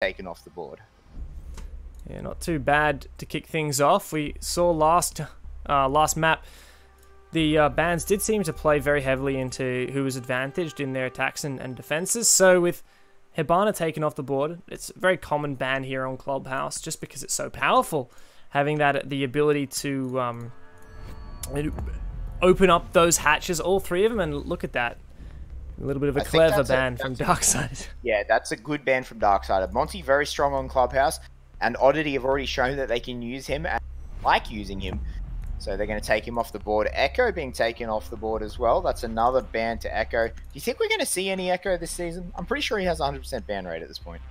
taken off the board. Yeah, not too bad to kick things off. We saw last map, the bans did seem to play very heavily into who was advantaged in their attacks and defenses. So with Hibana taken off the board, it's a very common ban here on Clubhouse just because it's so powerful. Having the ability to open up those hatches, all three of them, and look at that. A little bit of a clever ban from Darksided. Yeah, that's a good ban from Darksided. Monty very strong on Clubhouse, and Oddity have already shown that they can use him and like using him. So they're going to take him off the board. Echo being taken off the board as well. That's another ban to Echo. Do you think we're going to see any Echo this season? I'm pretty sure he has a 100% ban rate at this point.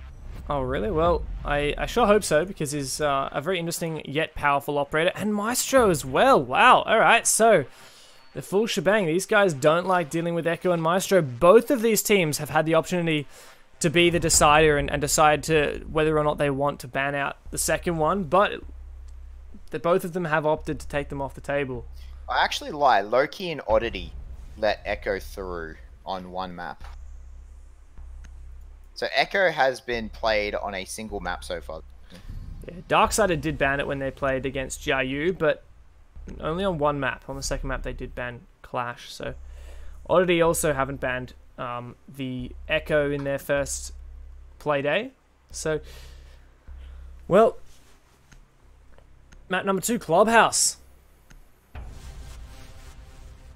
Oh, really? Well, I sure hope so, because he's a very interesting yet powerful operator. And Maestro as well. Wow. All right, so the full shebang. These guys don't like dealing with Echo and Maestro. Both of these teams have had the opportunity to be the decider and decide to whether or not they want to ban out the second one, but both of them have opted to take them off the table. I actually lie. Loki and Oddity let Echo through on one map. So Echo has been played on a single map so far. Yeah, Darksided did ban it when they played against Jiayu, but only on one map. On the second map, they did ban Clash. So Oddity also haven't banned the Echo in their first play day. So, well, map number 2, Clubhouse.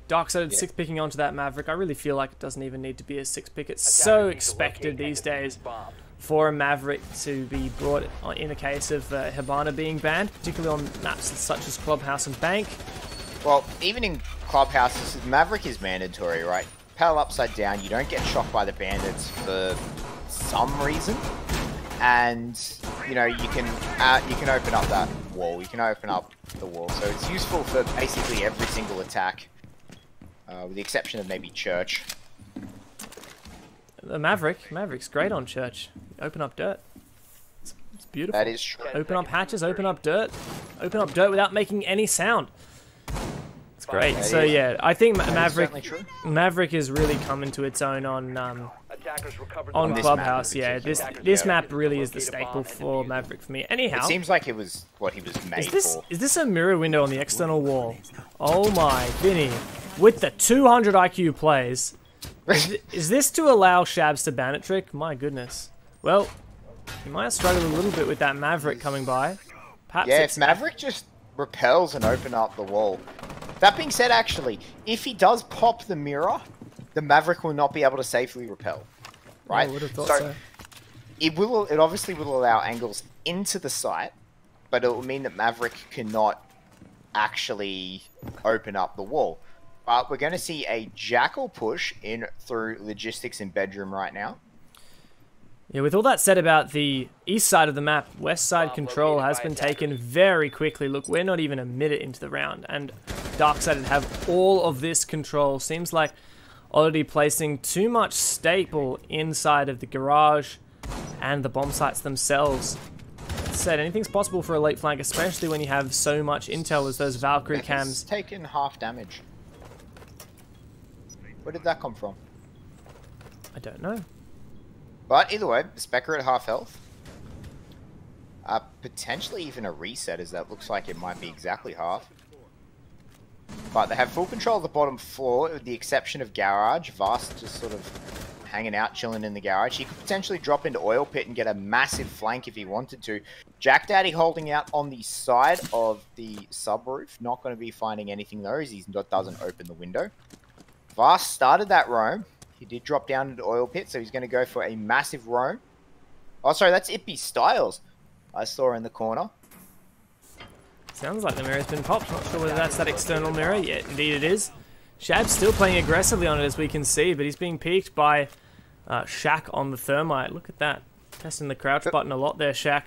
Darksided 6 picking onto that Maverick. I really feel like it doesn't even need to be a 6 pick. It's so expected these days for a Maverick to be brought in a case of Hibana being banned, particularly on maps such as Clubhouse and Bank. Well, even in Clubhouse, Maverick is mandatory, right? Paddle upside down, you don't get shocked by the bandits for some reason. And, you know, you can open up that wall. You can open up the wall. So it's useful for basically every single attack. With the exception of maybe Church. The Maverick's great on Church. Open up dirt. It's beautiful. That is true. Open up hatches, open up dirt. Open up dirt without making any sound. It's great. So yeah, I think Maverick is really coming to its own on Clubhouse. Yeah, this map really is the staple for Maverick for me. Anyhow, it seems like it was what he was made for. Is this a mirror window on the external wall? Oh my, Vinny. With the 200 IQ plays, is this to allow Shabs to ban it trick? My goodness. Well, he might have struggled a little bit with that Maverick coming by. Perhaps yeah, if Maverick just repels and open up the wall. That being said, actually, if he does pop the mirror, the Maverick will not be able to safely repel. Right? I would have thought so. It obviously will allow angles into the site, but it will mean that Maverick cannot actually open up the wall. But we're going to see a Jackal push in through logistics in bedroom right now. Yeah, with all that said about the east side of the map, west side control has been taken very quickly. Look, we're not even a minute into the round, and Darksided have all of this control. Seems like Oddity placing too much staple inside of the garage and the bomb sites themselves. That said, anything's possible for a late flank, especially when you have so much intel as those Valkyrie cams. Taken half damage. Where did that come from? I don't know. But either way, Specker at half health. Potentially even a reset, as that looks like it might be exactly half. But they have full control of the bottom floor, with the exception of Garage. Vast just sort of hanging out, chilling in the garage. He could potentially drop into Oil Pit and get a massive flank if he wanted to. Jack Daddy holding out on the side of the subroof. Not going to be finding anything though, as he doesn't open the window. Vast started that roam. He did drop down into Oil Pit, so he's going to go for a massive roam. Oh, sorry, that's Ippy Styles I saw in the corner. Sounds like the mirror's been popped. Not sure whether that's that external mirror. Yeah, indeed it is. Shab's still playing aggressively on it, as we can see, but he's being peeked by Shaq on the Thermite. Look at that. Testing the crouch button a lot there, Shaq.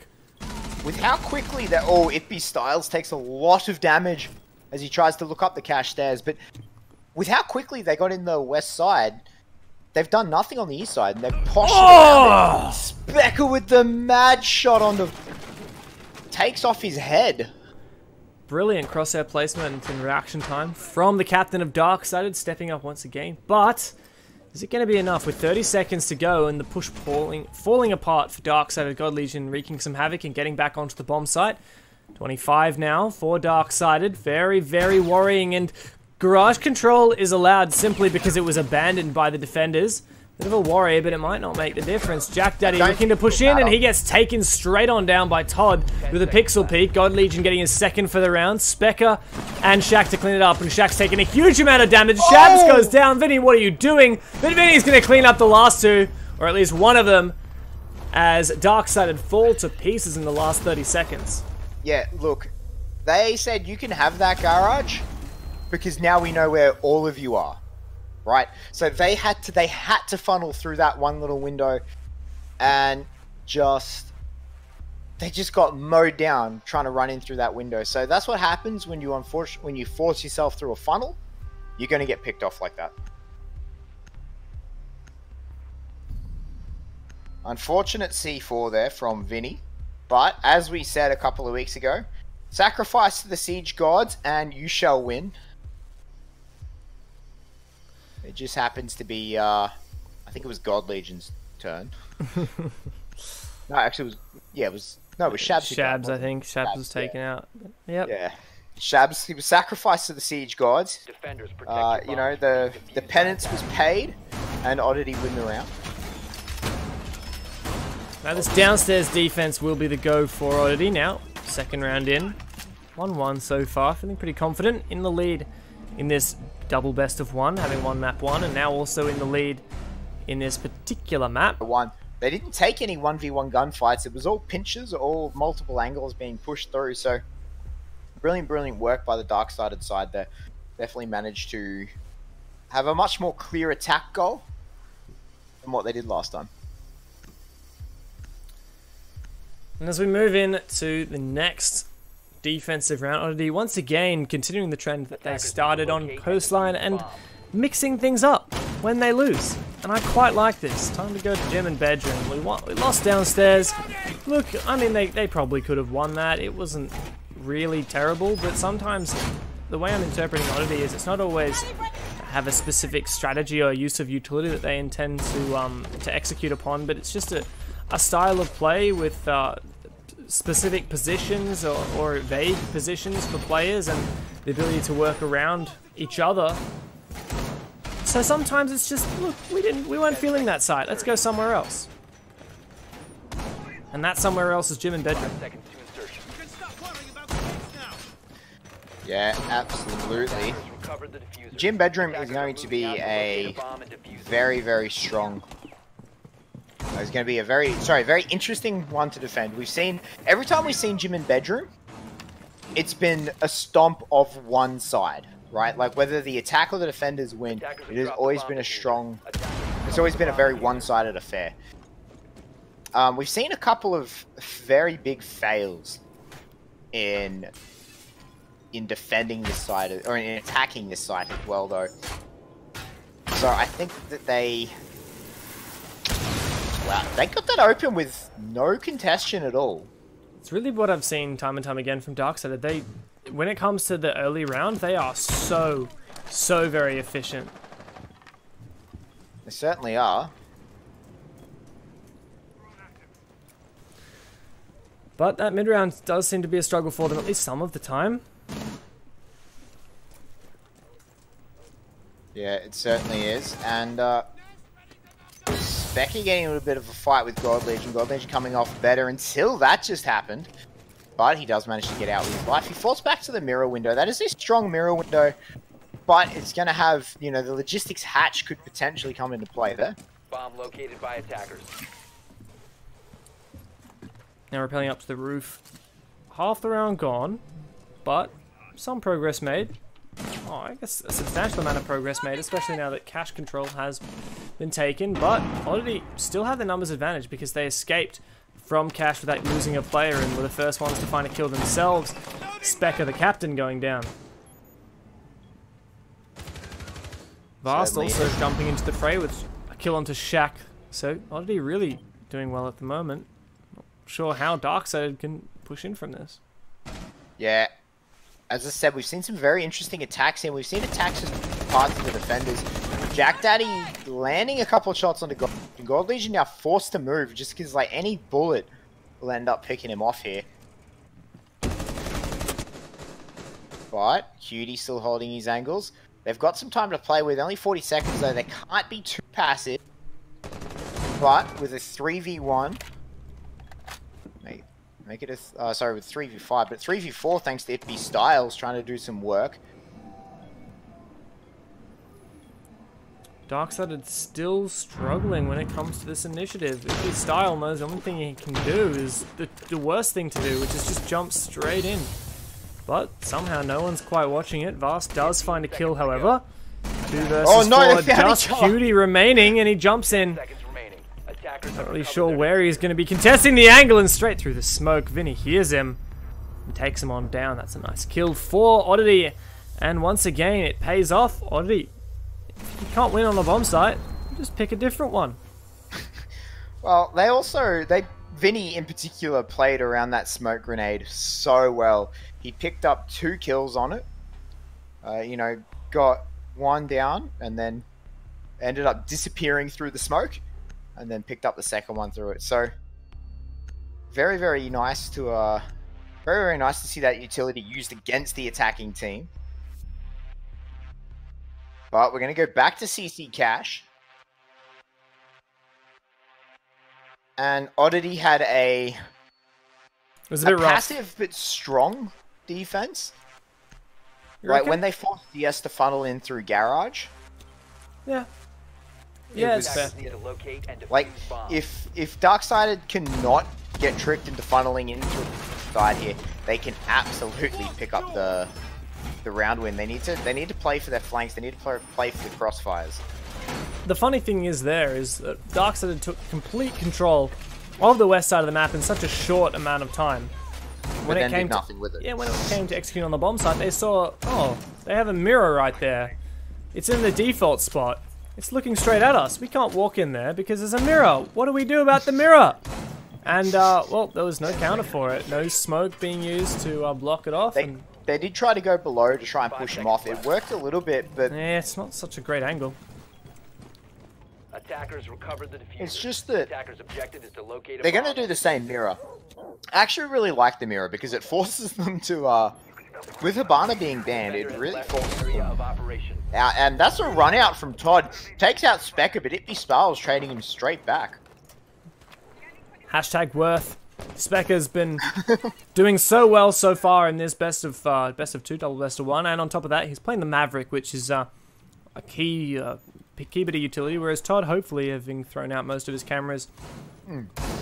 With how quickly that... Oh, Ippy Styles takes a lot of damage as he tries to look up the cache stairs, but with how quickly they got in the west side, they've done nothing on the east side, and they've poshed around it. Specker with the mad shot on the... Takes off his head. Brilliant crosshair placement and reaction time from the captain of Darksided, stepping up once again. But Is it going to be enough with 30 seconds to go and the push falling apart for Darksided? God Legion wreaking some havoc and getting back onto the bomb site. 25 now for Darksided. Very, very worrying, and Garage Control is allowed simply because it was abandoned by the defenders. Bit of a worry, but it might not make the difference. Jack Daddy looking to push in, and he gets taken straight on down by Todd with a pixel peek. God Legion getting his second for the round. Specker and Shaq to clean it up, and Shaq's taking a huge amount of damage. Shabs goes down. Vinny, what are you doing? But Vinny's going to clean up the last two, or at least one of them, as Darksided fall to pieces in the last 30 seconds. Yeah, look, they said you can have that garage because now we know where all of you are. Right, so they had to funnel through that one little window, and they just got mowed down trying to run in through that window. So that's what happens when you force yourself through a funnel. You're going to get picked off like that. Unfortunate C4 there from Vinny, but as we said a couple of weeks ago, sacrifice to the siege gods and you shall win. It just happens to be, I think it was God Legion's turn. No, actually, it was Shabs. Shabs, I think. Shabs was taken out. Yep. Yeah. Shabs, he was sacrificed to the siege gods. You know, the penance was paid, and Oddity win the round. Now this downstairs defense will be the go for Oddity now. Second round in. 1-1 so far. Feeling pretty confident in the lead in this double best of one, having won map 1, and now also in the lead in this particular map. They didn't take any 1v1 gunfights. It was all pinches, all multiple angles being pushed through. So brilliant work by the Darksided side there. Definitely managed to have a much more clear attack goal than what they did last time. And as we move in to the next defensive round, Oddity once again continuing the trend that they started on Coastline and mixing things up when they lose. And I quite like this. Time to go to gym and bedroom. We lost downstairs. Look, I mean, they probably could have won that. It wasn't really terrible, but sometimes the way I'm interpreting Oddity is it's not always have a specific strategy or use of utility that they intend to execute upon, but it's just a style of play with specific positions or vague positions for players and the ability to work around each other. So sometimes it's just, look, we weren't feeling that side. Let's go somewhere else. And that somewhere else is gym and bedroom. Yeah, absolutely. Gym bedroom is going to be a very strong. It's going to be a very interesting one to defend. Every time we've seen gym and bedroom, it's been a stomp of one side, right? Like whether the attack or the defenders win, it has always been it's always been a very one-sided affair. We've seen a couple of very big fails in defending this side, or in attacking this side as well, though. So I think that they got that open with no contention at all. It's really what I've seen time and time again from Darksided. When it comes to the early round, they are so very efficient. They certainly are. But that mid-round does seem to be a struggle for them, at least some of the time. Yeah, it certainly is. And Becky getting a little bit of a fight with God Legion. God Legion coming off better until that just happened. But he does manage to get out with his life. He falls back to the mirror window. That is a strong mirror window. But it's going to have, you know, the logistics hatch could potentially come into play there. Bomb located by attackers. Now rappelling up to the roof. Half the round gone, but some progress made. Oh, I guess a substantial amount of progress made, especially now that cash control has been taken. But Oddity still have the numbers advantage because they escaped from cash without losing a player and were the first ones to find a kill themselves. Specker, the captain, going down. Vast also jumping into the fray with a kill onto Shaq. So Oddity really doing well at the moment. Not sure how Darksided can push in from this. Yeah. As I said, we've seen some very interesting attacks here. We've seen attacks as parts of the defenders. Jack Daddy landing a couple of shots on the God. God Legion now forced to move just because like any bullet will end up picking him off here. But Cutie still holding his angles. They've got some time to play with. Only 40 seconds though. They can't be too passive. But with a 3v1, make it a sorry, with 3v5, but 3v4 thanks to Ippy Styles trying to do some work. Darksided still struggling when it comes to this initiative. Ippy Style knows the only thing he can do is the worst thing to do, which is just jump straight in. But somehow no one's quite watching it. Vast does find a kill, however. 2 versus 4, just Cutie remaining, and he jumps in. Not really sure where he's going to be contesting the angle, and straight through the smoke. Vinny hears him and takes him on down. That's a nice kill for Oddity. And once again, it pays off. Oddity, if you can't win on a bomb site, just pick a different one. Well, Vinny in particular played around that smoke grenade so well. He picked up 2 kills on it. You know, got 1 down and then ended up disappearing through the smoke. And then picked up the second one through it. So very, very nice to very nice to see that utility used against the attacking team. But we're going to go back to CC Cash. And Oddity had a passive but strong defense. Like when they forced DS to funnel in through Garage. Yeah. Yeah, it's fair. Like, if Darksided cannot get tricked into funneling into the side here, they can absolutely pick up the round win. They need to play for their flanks. They need to play for the crossfires. The funny thing is that Darksided took complete control of the west side of the map in such a short amount of time. When it came nothing with it. Yeah, when it came to execute on the bomb site, they saw, oh, they have a mirror right there. It's in the default spot. It's looking straight at us. We can't walk in there because there's a mirror. What do we do about the mirror? And, well, there was no counter for it. No smoke being used to block it off. They did try to go below to try and push him off. It worked a little bit, but... yeah, it's not such a great angle. Attackers recovered the diffuser. It's just that Attackers' objective is to locate they're going to do the same mirror. I actually really like the mirror because it forces them to... with Hibana being banned, it really forces them out, and that's a run out from Todd. Takes out Specker, but Ippy Styles trading him straight back. Hashtag worth. Specker's been doing so well so far in this best of 2, double best of 1, and on top of that, he's playing the Maverick, which is a key bit of utility, whereas Todd, hopefully, having thrown out most of his cameras,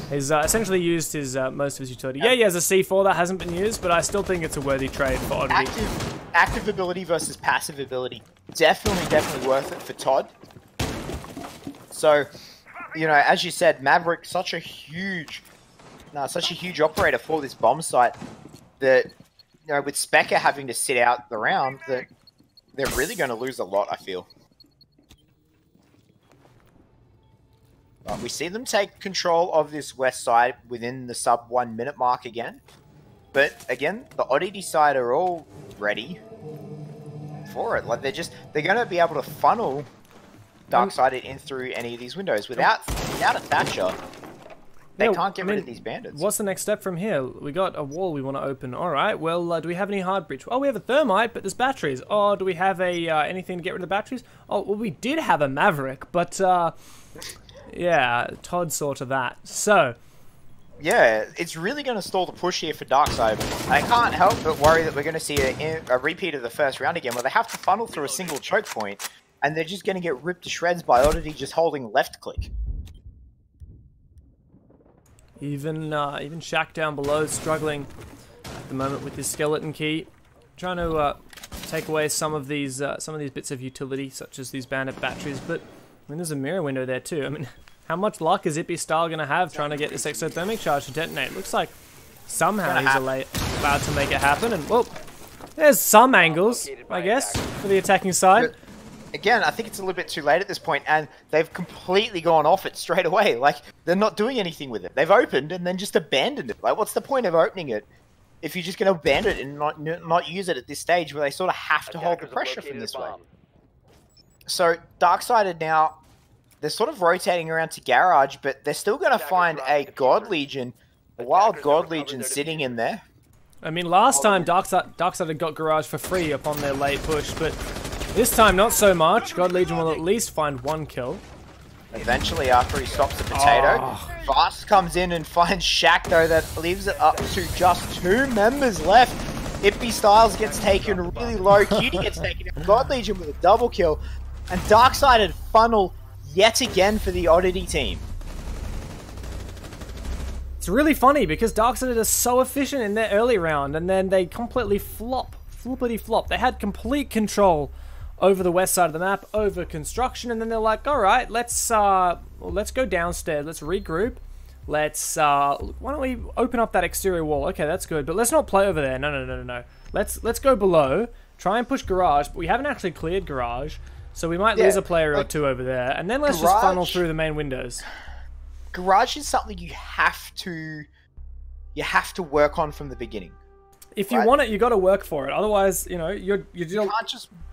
has essentially used his most of his utility. Yeah, he has a C4 that hasn't been used, but I still think it's a worthy trade for Oddity. Active ability versus passive ability. Definitely worth it for Todd. So, you know, as you said, Maverick, such a huge operator for this bomb site that, you know, with Specker having to sit out the round, that they're really going to lose a lot, I feel. We see them take control of this west side within the sub 1 minute mark again. But again, the Oddity side are all ready for it. Like they're going to be able to funnel Darksided in through any of these windows without a Thatcher. They can't get rid of these bandits. What's the next step from here? We got a wall we want to open. All right. Well, do we have any hard breach? Oh, we have a thermite, but there's batteries. Oh, do we have a anything to get rid of the batteries? Oh, well, we did have a Maverick, but yeah, Todd saw to that. So, yeah, it's really going to stall the push here for Darksided. I can't help but worry that we're going to see a repeat of the first round again, where they have to funnel through a single choke point, and they're just going to get ripped to shreds by Oddity just holding left click. Even Shaq down below struggling at the moment with his skeleton key, trying to take away some of these bits of utility, such as these bandit batteries. But I mean, there's a mirror window there too. I mean, how much luck is Ippy Style going to have trying to get this exothermic charge to detonate? Looks like somehow he's allowed to make it happen. And well, there's some angles, I guess, for the attacking side. But again, I think it's a little bit too late at this point, and they've completely gone off it straight away. Like, they're not doing anything with it. They've opened and then just abandoned it. Like, what's the point of opening it if you're just going to abandon it and not use it at this stage where they sort of have to hold the pressure from this way? So Darksided now, they're sort of rotating around to Garage, but they're still going to find a God Legion, a wild God Legion sitting in there. I mean, last time Darksided got Garage for free upon their late push, but this time not so much. God Legion will at least find 1 kill. Eventually, after he stops the potato, Vast comes in and finds Shaq, though, that leaves it up to just 2 members left. Ippy Styles gets taken really low, Cutie gets taken out, God Legion with a double kill, and Darksided funnel yet again for the Oddity team. It's really funny because Darksided is so efficient in their early round, and then they completely floppity flop. They had complete control over the west side of the map, over construction, and then they're like, all right, let's go downstairs, let's regroup, let's why don't we open up that exterior wall? Okay, that's good, but let's not play over there. No. Let's go below, try and push Garage, but we haven't actually cleared Garage, so we might lose a player or 2 over there, and then let's just funnel through the main windows. Garage is something you have to work on from the beginning. If you want it, you got to work for it. Otherwise, you know, you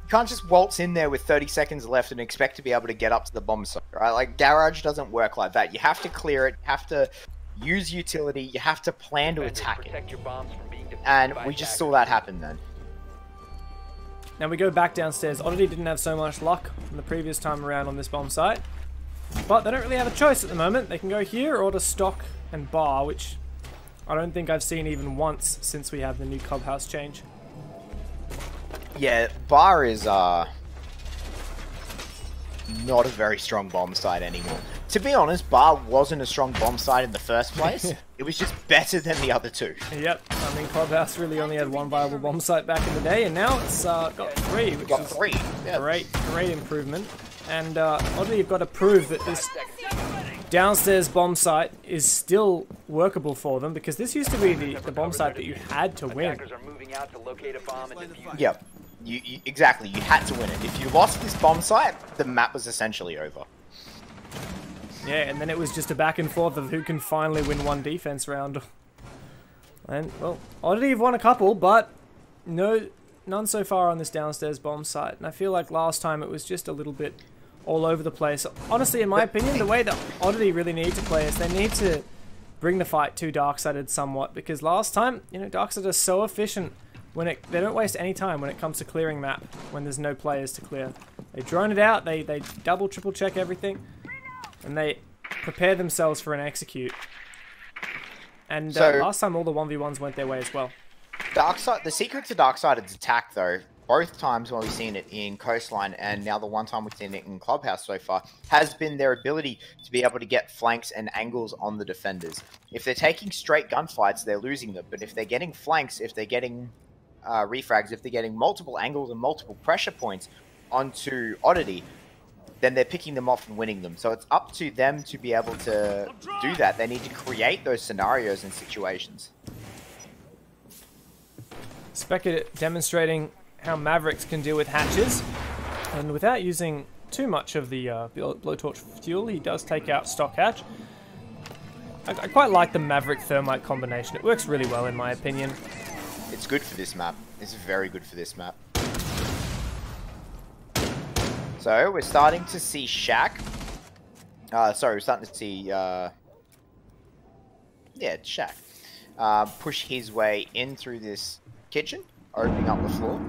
can't just waltz in there with 30 seconds left and expect to be able to get up to the bomb site, right? Like, Garage doesn't work like that. You have to clear it, you have to use utility, you have to plan to attack it. And we just saw that happen then. Now we go back downstairs. Oddity didn't have so much luck from the previous time around on this bomb site, but they don't really have a choice at the moment. They can go here or to Stock and Bar, which I don't think I've seen even once since we have the new clubhouse change. Yeah, Bar is not a very strong bomb site anymore. To be honest, Bar wasn't a strong bomb site in the first place. It was just better than the other 2. Yep, I mean, Clubhouse really only had 1 viable bomb site back in the day, and now it's got 3, which is 3. Yeah. Great improvement. And Oddity, you've got to prove that this downstairs bomb site is still workable for them, because this used to be the bomb site that you had to win. Yeah, exactly. You had to win it. If you lost this bomb site, the map was essentially over. Yeah, and then it was just a back and forth of who can finally win 1 defense round. And, well, Oddity have won a couple, but none so far on this downstairs bomb site. And I feel like last time it was just a little bit all over the place. Honestly, in my opinion, the way that Oddity really need to play is they need to bring the fight to Darksided somewhat, because last time, you know, Darksided is so efficient when they don't waste any time when it comes to clearing map when there's no players to clear. They drone it out, they double, triple check everything, and they prepare themselves for an execute. And last time all the 1v1s went their way as well. The secret to Darksided's attack, though, both times when we've seen it in Coastline and now the one time we've seen it in Clubhouse so far, has been their ability to be able to get flanks and angles on the defenders. If they're taking straight gunfights, they're losing them. But if they're getting flanks, if they're getting refrags, if they're getting multiple angles and multiple pressure points onto Oddity, then they're picking them off and winning them. So it's up to them to be able to do that. They need to create those scenarios and situations. Spectre demonstrating how Mavericks can deal with hatches, and without using too much of the blowtorch fuel, he does take out stock hatch. I quite like the Maverick Thermite combination. It works really well in my opinion. It's good for this map. It's very good for this map. So we're starting to see Shaq. Sorry, we're starting to see Shaq push his way in through this kitchen, opening up the floor.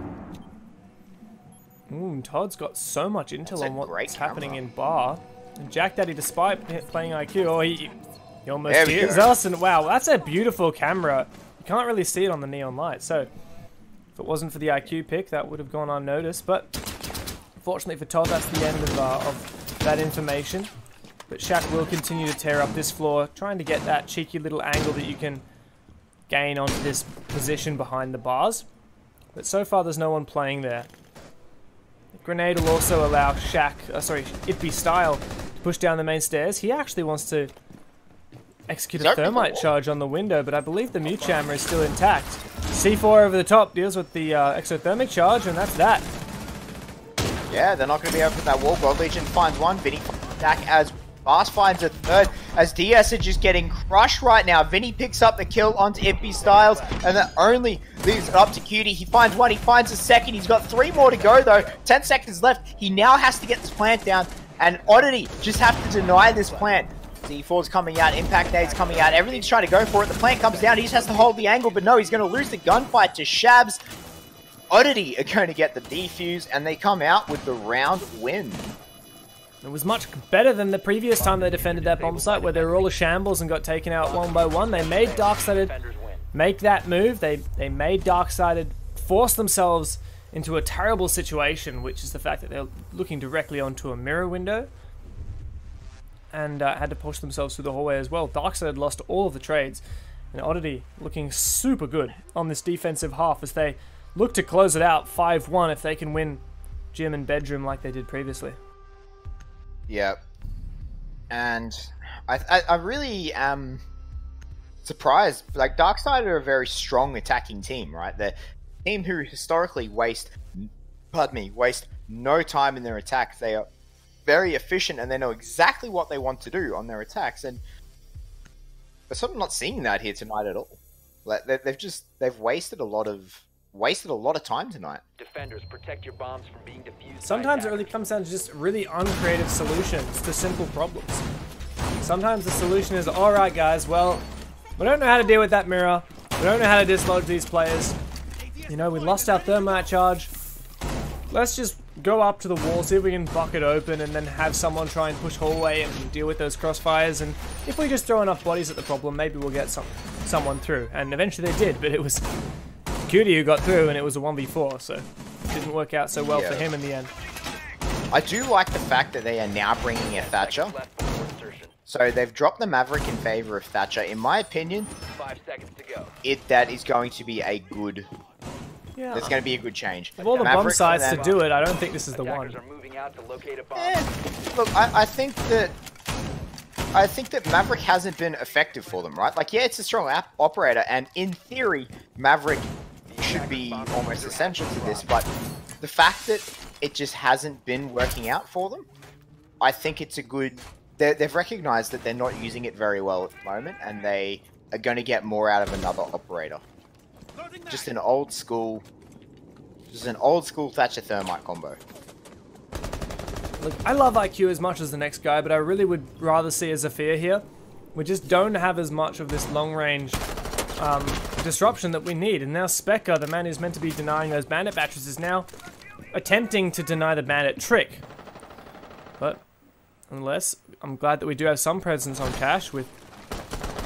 Ooh, Todd's got so much intel on what's happening in Bar. And Jack Daddy, despite playing IQ, he almost hears us. And wow, that's a beautiful camera. You can't really see it on the neon light. So if it wasn't for the IQ pick, that would have gone unnoticed. But fortunately for Todd, that's the end of that information. But Shaq will continue to tear up this floor, trying to get that cheeky little angle that you can gain onto this position behind the bars. But so far, there's no one playing there. Grenade will also allow Ippy Style to push down the main stairs. He actually wants to execute a thermite charge on the window, but I believe the mute jammer is still intact. C4 over the top deals with the exothermic charge, and that's that. Yeah, they're not going to be able to put that wall. God Legion finds one. Vinny back as Vast finds a third as DS are just getting crushed right now. Vinny picks up the kill onto Ippy Styles, and that only leaves it up to Cutie. He finds one, he finds a second. He's got 3 more to go though. 10 seconds left. He now has to get this plant down, and Oddity just have to deny this plant. C4's coming out, Impact Nade's coming out, everything's trying to go for it. The plant comes down, he just has to hold the angle, but no, he's going to lose the gunfight to Shabs. Oddity are going to get the defuse, and they come out with the round win. It was much better than the previous time they defended that bomb site, where they were all a shambles and got taken out one by one. They made Darksided make that move. They made Darksided force themselves into a terrible situation, which is the fact that they're looking directly onto a mirror window, and had to push themselves through the hallway as well. Darksided lost all of the trades, and Oddity looking super good on this defensive half as they look to close it out 5-1 if they can win gym and bedroom like they did previously. Yeah, and I really am surprised. Like, Darksided are a very strong attacking team, right? They're a team who historically waste no time in their attacks. They are very efficient, and they know exactly what they want to do on their attacks, and we're sort of not seeing that here tonight at all. Like, they've wasted a lot of time tonight. Defenders, protect your bombs from being defused. Sometimes it really comes down to just really uncreative solutions to simple problems. Sometimes the solution is, alright guys, well, we don't know how to deal with that mirror, we don't know how to dislodge these players, you know, we lost our thermite charge, let's just go up to the wall, see if we can buck it open, and then have someone try and push hallway and deal with those crossfires, and if we just throw enough bodies at the problem, maybe we'll get someone through. And eventually they did, but it was Cutie who got through, and it was a 1v4, so it didn't work out so well for him in the end. I do like the fact that they are now bringing a Thatcher. So they've dropped the Maverick in favor of Thatcher. In my opinion, 5 seconds to go. That is going to be a good... Yeah. There's going to be a good change. Of all the bomb sites to do it, I don't think this is the one. Attackers are moving out to locate a bomb. Look, I think that Maverick hasn't been effective for them, right? Like, yeah, it's a strong operator, and in theory, Maverick should be almost essential to this, but the fact that it just hasn't been working out for them, I think it's a good... They've recognized that they're not using it very well at the moment, and they are going to get more out of another operator. Just an old school Thatcher Thermite combo. Look, I love IQ as much as the next guy, but I really would rather see a Zephyr here. We just don't have as much of this long-range disruption that we need. And now Specker, the man who's meant to be denying those bandit batteries, is now attempting to deny the bandit trick. But, unless, I'm glad that we do have some presence on Cash, with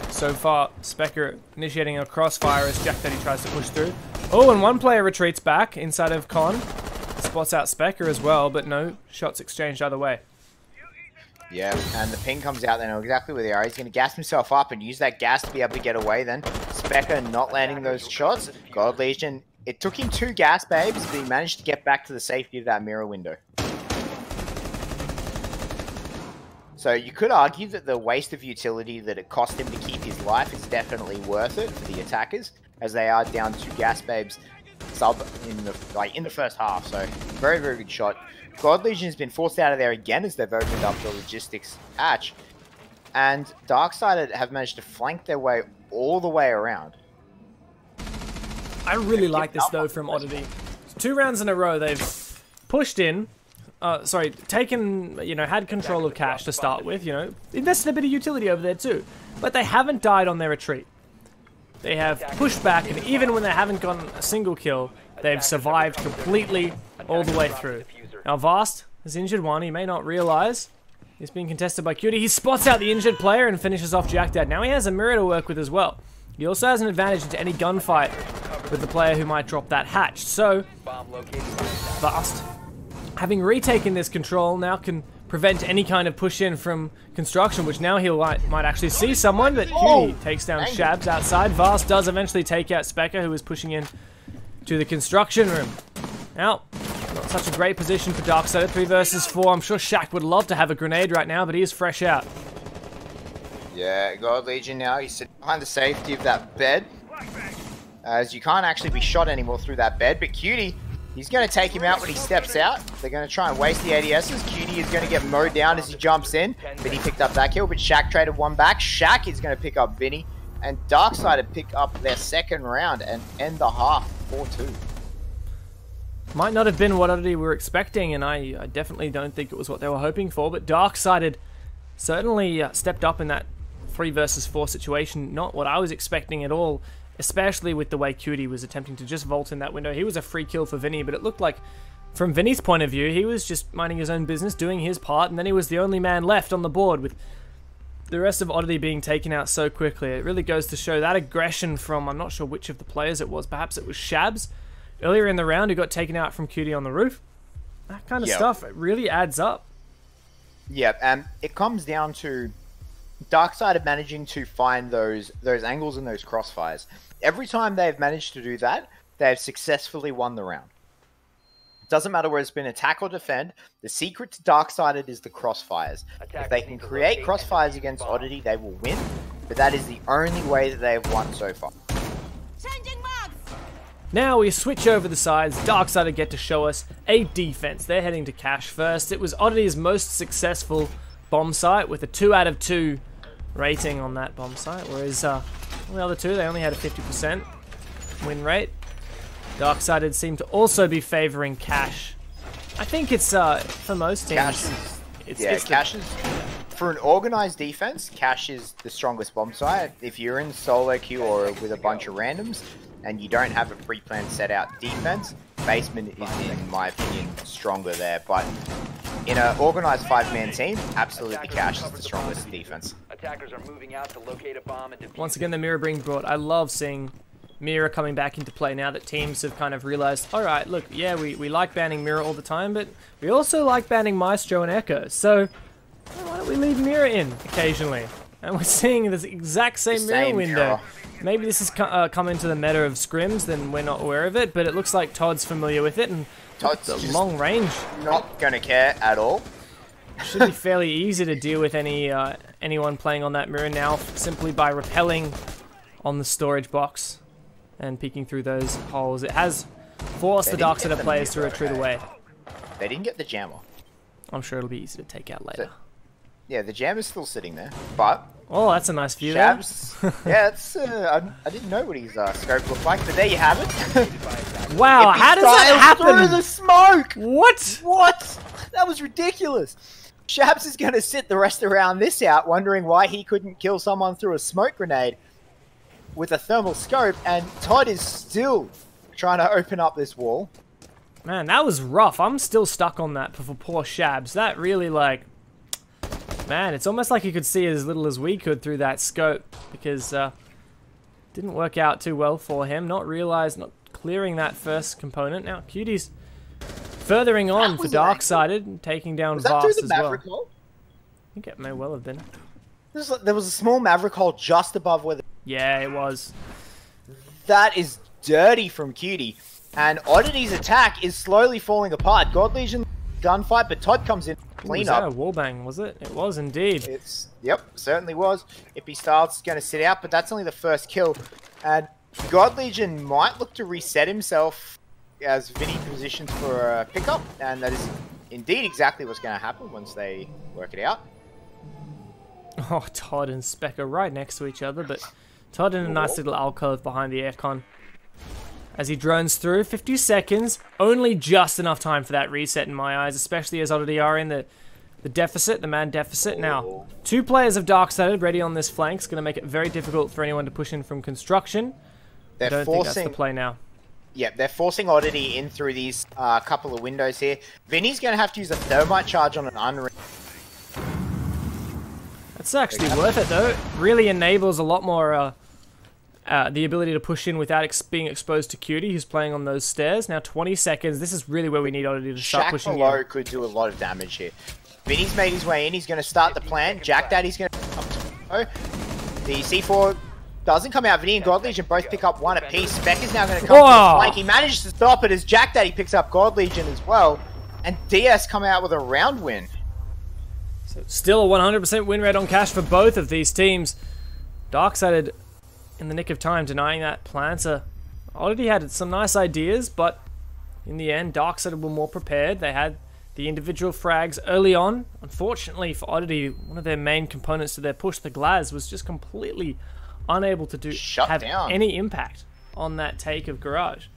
so far Specker initiating a crossfire as Jack Daddy tries to push through. Oh, and one player retreats back inside of Con. Spots out Specker as well, but no shots exchanged either way. Yeah, and the ping comes out, they know exactly where they are. He's going to gas himself up and use that gas to be able to get away then. Specker not landing those shots. God Legion, it took him 2 gas babes, but he managed to get back to the safety of that mirror window. So you could argue that the waste of utility that it cost him to keep his life is definitely worth it for the attackers, as they are down 2 gas babes sub in the first half. So very, very good shot. God Legion has been forced out of there again as they've opened up the logistics hatch, and Darksided have managed to flank their way all the way around. I really like this though from Oddity. 2 rounds in a row they've pushed in. Taken, had control of Cash to start with, invested a bit of utility over there too. But they haven't died on their retreat. They have pushed back, and even when they haven't gotten a single kill, they've survived completely all the way through. Now Vast has injured one, he may not realize. He's being contested by Cutie. He spots out the injured player and finishes off Jack Dad. Now he has a mirror to work with as well. He also has an advantage into any gunfight with the player who might drop that hatch. So, Vast, having retaken this control, now can prevent any kind of push-in from construction, which now he might actually see someone, but Cutie takes down Shabs outside. Vast does eventually take out Specker, who is pushing in to the construction room. Now, not such a great position for Darksided, 3 versus 4. I'm sure Shaq would love to have a grenade right now, but he is fresh out. Yeah, God Legion now, he's sitting behind the safety of that bed, as you can't actually be shot anymore through that bed, but Cutie He's going to take him out when he steps out. They're going to try and waste the ADSs. Cutie is going to get mowed down as he jumps in. Vinny picked up that kill, but Shaq traded one back. Shaq is going to pick up Vinny. And Darkside to pick up their second round and end the half 4-2. Might not have been what Oddity were expecting, and I definitely don't think it was what they were hoping for, but Darksided certainly stepped up in that 3 versus 4 situation. Not what I was expecting at all, especially with the way Cutie was attempting to just vault in that window. He was a free kill for Vinny, but it looked like, from Vinny's point of view, he was just minding his own business, doing his part, and then he was the only man left on the board with the rest of Oddity being taken out so quickly. It really goes to show that aggression from, I'm not sure which of the players it was, perhaps it was Shabs, earlier in the round, who got taken out from Cutie on the roof. That kind of stuff, it really adds up. Yeah, and it comes down to Darkside managing to find those angles and those crossfires. Every time they've managed to do that, they've successfully won the round. It doesn't matter whether it's been attack or defend. The secret to Darksided is the crossfires. If they can create crossfires against Oddity, they will win. But that is the only way that they have won so far. Now we switch over the sides. Darksided get to show us a defense. They're heading to cash first. It was Oddity's most successful bomb site with a 2 out of 2 rating on that bomb site, whereas the other two, they only had a 50% win rate. Darksided seem to also be favoring cash. I think it's for most teams. Cash is for an organized defense. Cash is the strongest bomb site. If you're in solo queue or with a bunch of randoms and you don't have a pre-planned set out defense, Basement is, in my opinion, stronger there. But in an organized 5-man team, absolutely Cash is the strongest defense. Attackers are moving out to locate a bomb and defuse. Once again, the mirror being brought. I love seeing Mirror coming back into play now that teams have kind of realized, alright, look, yeah, we like banning Mirror all the time, but we also like banning Maestro and Echo, so why don't we leave Mirror in occasionally? And we're seeing this exact same Mirror window. Maybe this has come into the meta of scrims, then we're not aware of it, but it looks like Todd's familiar with it, and Todd's the long range. Not going to care at all. Should be fairly easy to deal with anyone playing on that Mirror now, simply by rappelling on the storage box and peeking through those holes. It has forced the Darksided players to retreat away. They didn't get the jammer. I'm sure it'll be easy to take out later. Yeah, the jammer's still sitting there, but... Oh, that's a nice view Shabs, yeah, it's, I didn't know what his scope looked like, but there you have it. Wow, how does that happen? Through the smoke! What? What? That was ridiculous. Shabs is going to sit the rest around this out, wondering why he couldn't kill someone through a smoke grenade with a thermal scope, and Todd is still trying to open up this wall. Man, that was rough. I'm still stuck on that for poor Shabs. That really, like... Man, it's almost like you could see as little as we could through that scope, because didn't work out too well for him. Not clearing that first component. Now, Cutie's furthering on for Darksided, taking down Vast as well. Hole? I think it may well have been. There was a small Maverick hole just above where the... Yeah, it was. That is dirty from Cutie. And Oddity's attack is slowly falling apart. God Legion gunfight, but Todd comes in. Was that a wallbang, was it? It was indeed. Yep, certainly was. Ippy Styles is going to sit out, but that's only the first kill. And God Legion might look to reset himself as Vinny positions for a pickup, and that is indeed exactly what's going to happen once they work it out. Oh, Todd and Specker right next to each other, but Todd in a nice little alcove behind the aircon. As he drones through, 50 seconds, only just enough time for that reset in my eyes, especially as Oddity are in the deficit, the man deficit. Now, 2 players of Darksided ready on this flank. It's going to make it very difficult for anyone to push in from construction. I don't think that's the play now. Yeah, they're forcing Oddity in through these couple of windows here. Vinny's going to have to use a thermite charge on an unring. That's actually worth it, though. It really enables a lot more... the ability to push in without being exposed to Cutie, who's playing on those stairs. Now 20 seconds. This is really where we need Oddity to start pushing in. Below could do a lot of damage here. Vinny's made his way in. He's going to start the plan. Jack Daddy's going to... The C4 doesn't come out. Vinny and God Legion both pick up one apiece. Spec is now going to come to the flank. He manages to stop it as Jack Daddy picks up God Legion as well. And DS come out with a round win. So still a 100% win rate on cash for both of these teams. Darksided in the nick of time denying that plan. So Oddity had some nice ideas, but In the end, Darksided were more prepared. They had the individual frags early on. Unfortunately for Oddity, one of their main components to their push, the Glaz, was just completely unable to have any impact on that take of Garage.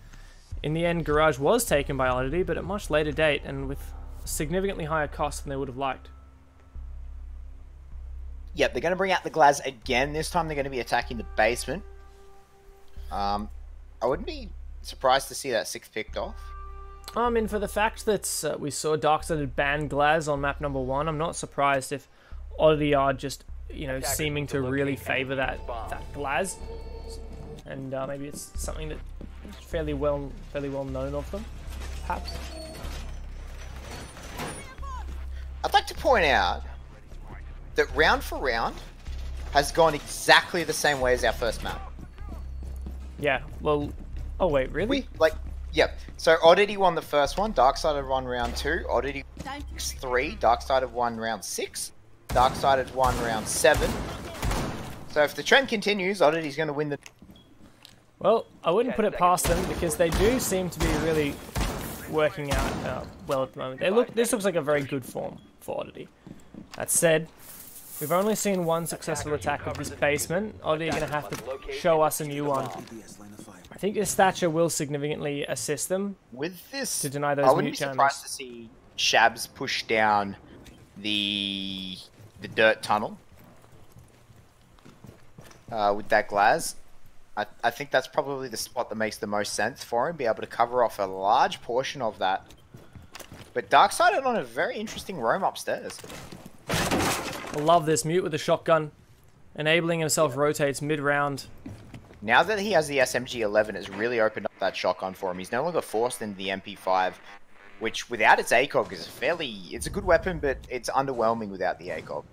In the end, Garage was taken by Oddity, but at a much later date and with significantly higher cost than they would have liked. Yep, they're going to bring out the Glaz again. This time they're going to be attacking the basement. I wouldn't be surprised to see that 6 picked off. I mean, for the fact that we saw Darksided ban Glaz on map number 1, I'm not surprised if Oddity are just, you know, seeming to really favour that Glaz. And maybe it's something that is fairly well known of them, perhaps. I'd like to point out that round for round has gone exactly the same way as our first map. Yeah, well, oh wait, really? Yep. So Oddity won the first one, Darksided won round 2, Oddity 3, Darksided won round 6, Darksided won round 7. So if the trend continues, Oddity's going to win the... Well, I wouldn't put it past them because they do seem to be really working out well at the moment. This looks like a very good form for Oddity. That said, we've only seen one successful attack of this basement. Oddity are going to have to show us a new one. I think this Thatcher will significantly assist them with this to deny those I wouldn't mute be surprised to see Shabs push down the dirt tunnel with that Glaz. I think that's probably the spot that makes the most sense for him, be able to cover off a large portion of that. But Darksided on a very interesting roam upstairs. I love this mute with the shotgun, enabling himself rotates mid-round. Now that he has the SMG-11, it's really opened up that shotgun for him. He's no longer forced into the MP5, which without its ACOG is it's a good weapon, but it's underwhelming without the ACOG.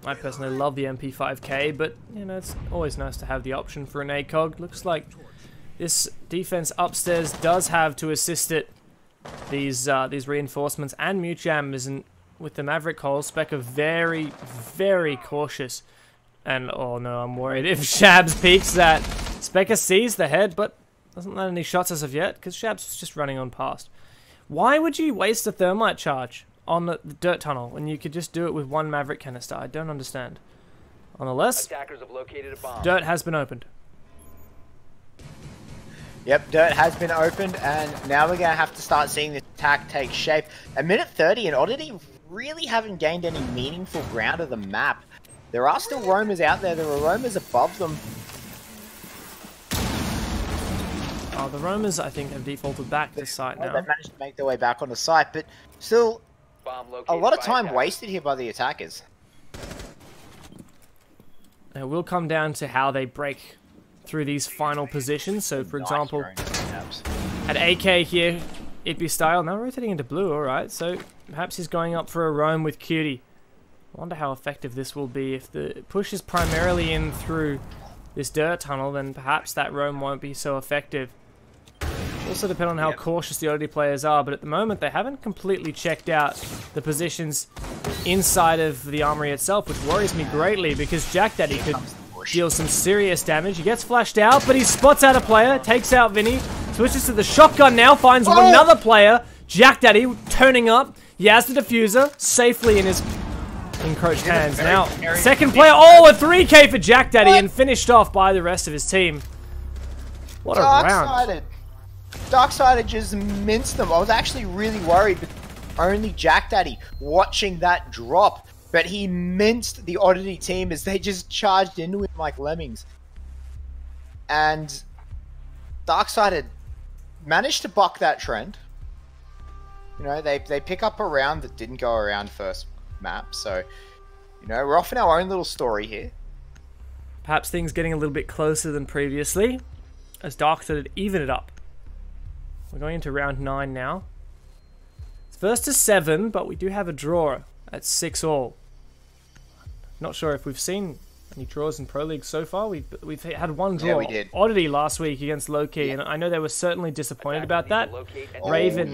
I personally love the MP5K, but you know, it's always nice to have the option for an ACOG. Looks like this defense upstairs does have to assist it. These reinforcements and mute jam isn't with the Maverick hole. Spec are very, very cautious. And oh no, I'm worried if Shabs peeks that. Specker sees the head, but doesn't land any shots as of yet, because Shabs is just running on past. Why would you waste a thermite charge on the dirt tunnel when you could just do it with one Maverick canister? I don't understand. Nonetheless, dirt has been opened. Yep, dirt has been opened, and now we're going to have to start seeing this attack take shape. A minute 30, and Oddity really haven't gained any meaningful ground of the map. There are still roamers out there. There are roamers above them. Oh, the roamers, I think, have defaulted back to the site now. They've managed to make their way back on the site, but still a lot of time wasted here by the attackers. It will come down to how they break through these final positions. So, for example, at AK here, Itby style, now rotating into blue, alright. So, perhaps he's going up for a roam with Cutie. I wonder how effective this will be. If the push is primarily in through this dirt tunnel, then perhaps that roam won't be so effective. Also depend on how cautious the Oddity players are, but at the moment they haven't completely checked out the positions inside of the armory itself, which worries me greatly because Jack Daddy could deal some serious damage. He gets flashed out, but he spots out a player, takes out Vinny, switches to the shotgun now, finds another player. Jack Daddy turning up. He has the diffuser safely in his encroached hands. Now, second player, a 3K for Jack Daddy and finished off by the rest of his team. What a round. Darksided just minced them. I was actually really worried, but only Jack Daddy watching that drop. But he minced the Oddity team as they just charged into him like lemmings. And Darksided managed to buck that trend. You know, they pick up a round that didn't go around first map, so you know, we're off in our own little story here. Perhaps things getting a little bit closer than previously as Darksided even it up. We're going into round 9 now. It's first to 7, but we do have a draw at 6-all. Not sure if we've seen any draws in Pro League so far. We've had one draw. Yeah, we did. Oddity last week against Low-Key, and I know they were certainly disappointed about that. Raven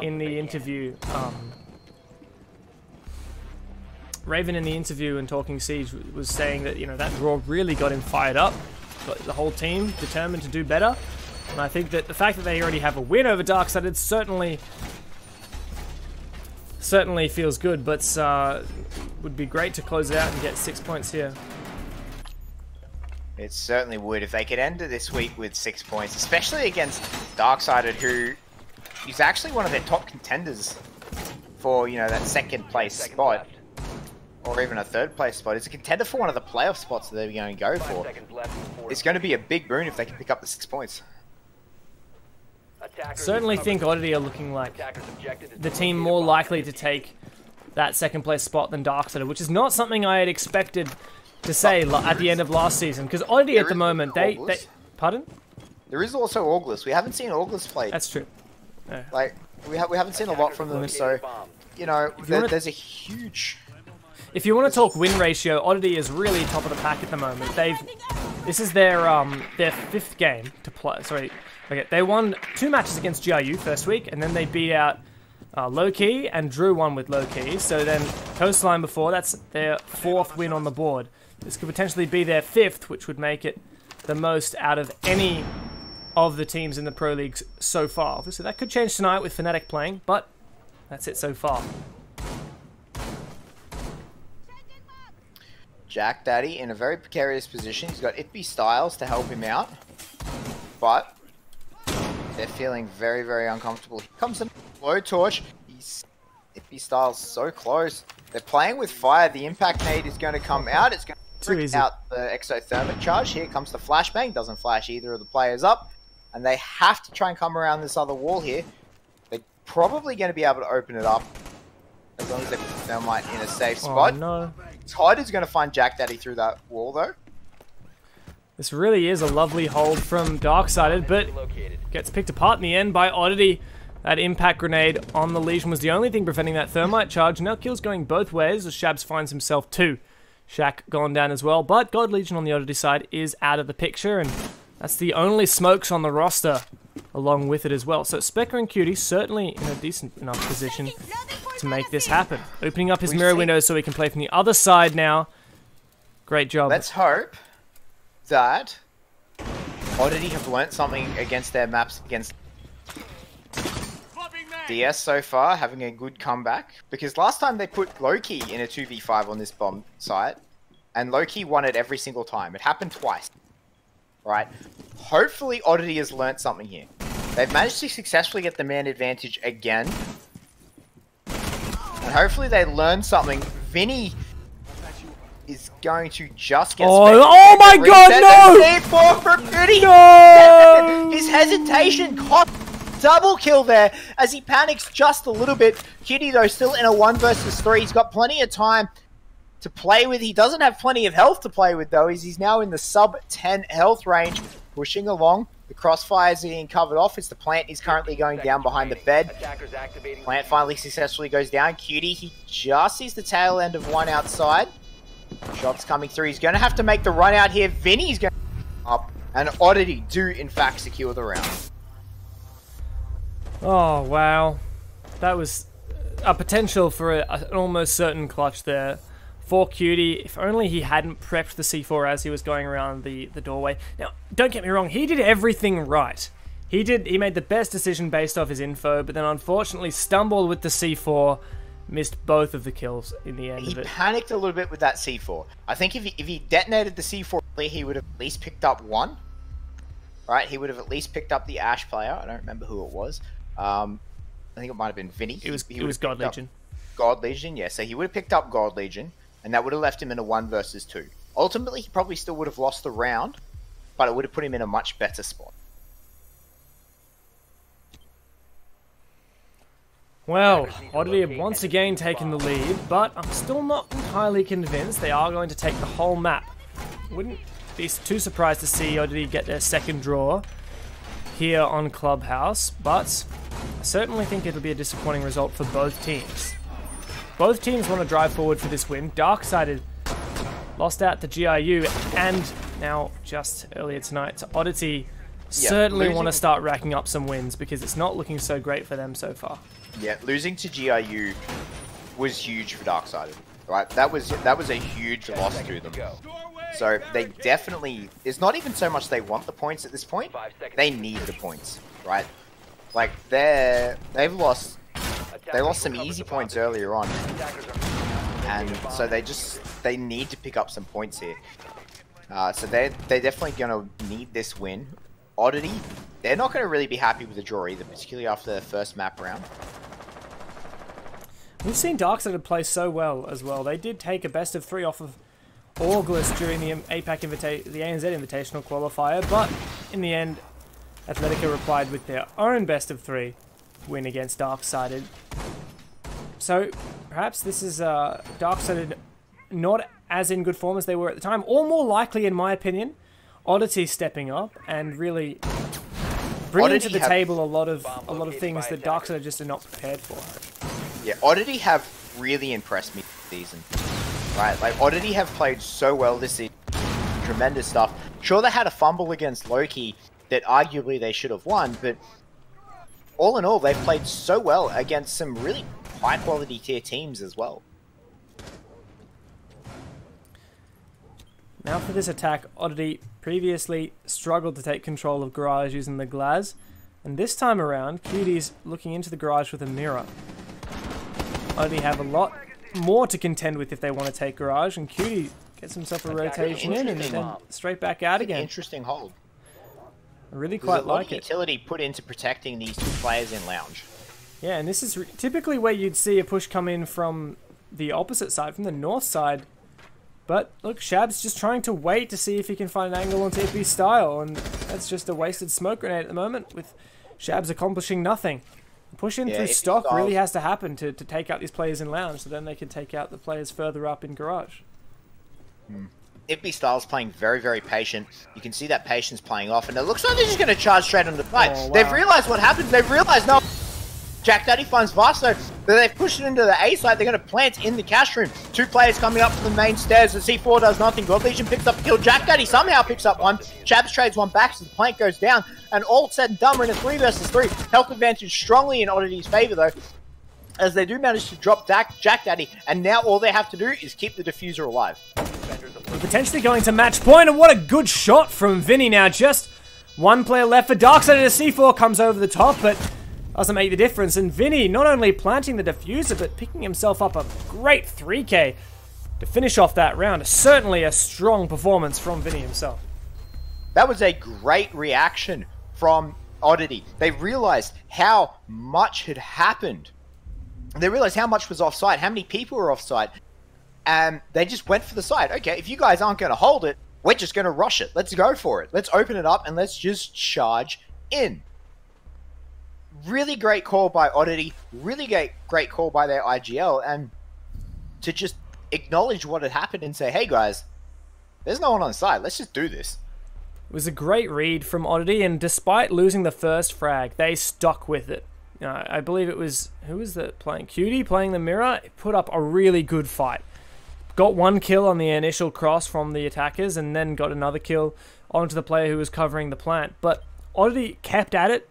in the interview. Raven in the interview and Talking Siege was saying that, you know, that draw really got him fired up. Got the whole team determined to do better. And I think that the fact that they already have a win over Darksided certainly feels good, but would be great to close it out and get 6 points here. It certainly would if they could end this week with 6 points, especially against Darksided, who is actually one of their top contenders for, you know, that second place spot, or even a third place spot. It's a contender for one of the playoff spots that they're going to go for. It's going to be a big boon if they can pick up the 6 points. Certainly think Oddity are looking like the team more likely to take that second place spot than Darksided, which is not something I had expected to say at the end of last season, because Oddity at the moment, they pardon? There is also August. We haven't seen August play. That's true. Yeah. Like, we haven't seen a lot from them, so, you know, there's a huge... If you want to talk win ratio, Oddity is really top of the pack at the moment. This is their 5th game to play. Sorry, okay, they won 2 matches against GRU first week, and then they beat out Low-Key and drew 1 with Low-Key. So then Coastline before, that's their 4th win on the board. This could potentially be their 5th, which would make it the most out of any of the teams in the Pro Leagues so far. Obviously, that could change tonight with Fnatic playing, but that's it so far. Jack Daddy in a very precarious position. He's got Itby Styles to help him out, but they're feeling very, very uncomfortable. Here comes a low torch. Itby Styles so close. They're playing with fire. The impact nade is going to come out. It's going to freak out the exothermic charge. Here comes the flashbang. Doesn't flash either of the players up, and they have to try and come around this other wall here. They're probably going to be able to open it up as long as they put Thermite in a safe spot. Oh, no. Todd is going to find Jack Daddy through that wall, though. This really is a lovely hold from Darksided, but gets picked apart in the end by Oddity. That impact grenade on the Legion was the only thing preventing that thermite charge. Now kills going both ways as Shabs finds himself 2. Shaq gone down as well, but God Legion on the Oddity side is out of the picture, and that's the only smokes on the roster along with it as well. So Specker and Cutie certainly in a decent enough position to make this happen. Opening up his mirror window so he can play from the other side now. Great job. Let's hope that Oddity have learnt something against their maps against DS so far, having a good comeback. Because last time they put Low-Key in a 2v5 on this bomb site, and Low-Key won it every single time. It happened twice. Right? Hopefully Oddity has learnt something here. They've managed to successfully get the man advantage again. And hopefully they learn something. Vinny is going to just get oh my god, no! C4 for Cutie! No! His hesitation cost double kill there as he panics just a little bit. Cutie, though, still in a 1 versus 3. He's got plenty of time to play with. He doesn't have plenty of health to play with, though. He's now in the sub 10 health range, pushing along. The crossfire is being covered off as the plant is currently going down behind the bed. Plant finally successfully goes down. Cutie, he just sees the tail end of one outside. Shots coming through. He's going to have to make the run out here. Vinny's going up, and Oddity do in fact secure the round. Oh, wow. That was a potential for an almost certain clutch there for Cutie. If only he hadn't prepped the C4 as he was going around the doorway. Now, don't get me wrong, he did everything right. He made the best decision based off his info, but then unfortunately stumbled with the C4, missed both of the kills in the end of it. He panicked a little bit with that C4. I think if he detonated the C4, he would have at least picked up one. Right? He would have at least picked up the Ash player. I don't remember who it was. I think it might have been Vinny. It was God Legion. God Legion, yeah. So he would have picked up God Legion, and that would have left him in a 1 versus 2. Ultimately, he probably still would have lost the round, but it would have put him in a much better spot. Well, Oddity have once again taken the lead, but I'm still not entirely convinced they are going to take the whole map. Wouldn't be too surprised to see Oddity get their second draw here on Clubhouse, but I certainly think it'll be a disappointing result for both teams. Both teams want to drive forward for this win. Darksided lost out to GRU, and now just earlier tonight to Oddity. Certainly want to start racking up some wins because it's not looking so great for them so far. Yeah, losing to GRU was huge for Darksided. right? That was a huge loss to them. So they definitely, it's not even so much they want the points at this point, they need the points, right? Like they've lost some easy points earlier on, and so they need to pick up some points here. So they're definitely gonna need this win. Oddity, they're not gonna really be happy with the draw either, particularly after the first map round. We've seen Darksided play so well as well. They did take a best of 3 off of August during the ANZ Invitational qualifier, but in the end, Athletica replied with their own best of 3 win against Darksided. So perhaps this is Darksided not as in good form as they were at the time, or more likely, in my opinion, Oddity stepping up and really bringing to the table a lot of things that Darksided just are not prepared for. Yeah, Oddity have really impressed me this season. Right, like Oddity have played so well this season. Tremendous stuff. Sure, they had a fumble against Loki that arguably they should have won, but all in all, they've played so well against some really high-quality tier teams as well. Now for this attack, Oddity previously struggled to take control of Garage using the Glaz, and this time around, Cutie's looking into the Garage with a mirror. Oddity have a lot more to contend with if they want to take Garage, and Cutie gets himself a rotation in and then straight back out again. Interesting hold. I really quite like it. Utility put into protecting these 2 players in Lounge. Yeah, and this is typically where you'd see a push come in from the opposite side, from the north side. But look, Shab's just trying to wait to see if he can find an angle on TP style, and that's just a wasted smoke grenade at the moment, with Shab's accomplishing nothing. Push in through stock really has to happen to take out these players in Lounge, so then they can take out the players further up in Garage. Ifby Styles playing very, very patient. You can see that patience playing off, and it looks like they're just going to charge straight on the fight. Oh, wow. They've realized what happens. They've realized, no, Jack Daddy finds Vasto, but they've pushed it into the A side. They're going to plant in the cash room. 2 players coming up from the main stairs. The C4 does nothing. God Legion picks up a kill. Jack Daddy somehow picks up one. Chabs trades one back, so the plant goes down. And all said and done, we're in a 3 versus 3. Health advantage strongly in Oddity's favor, though, as they do manage to drop Jack Daddy, and now all they have to do is keep the diffuser alive. We're potentially going to match point, and what a good shot from Vinny now. Just 1 player left for Darksided. A C4 comes over the top, but doesn't make the difference. And Vinny not only planting the diffuser, but picking himself up a great 3K to finish off that round. Certainly a strong performance from Vinny himself. That was a great reaction from Oddity. They realized how much had happened. They realized how much was offside, how many people were offside. And they just went for the side. Okay, if you guys aren't going to hold it, we're just going to rush it. Let's go for it. Let's open it up and let's just charge in. Really great call by Oddity. Really great call by their IGL. And to just acknowledge what had happened and say, hey guys, there's no one on the side. Let's just do this. It was a great read from Oddity, and despite losing the first frag, they stuck with it. I believe it was, who was that playing? Cutie playing the mirror. It put up a really good fight. Got 1 kill on the initial cross from the attackers, and then got another kill onto the player who was covering the plant. But Oddity kept at it,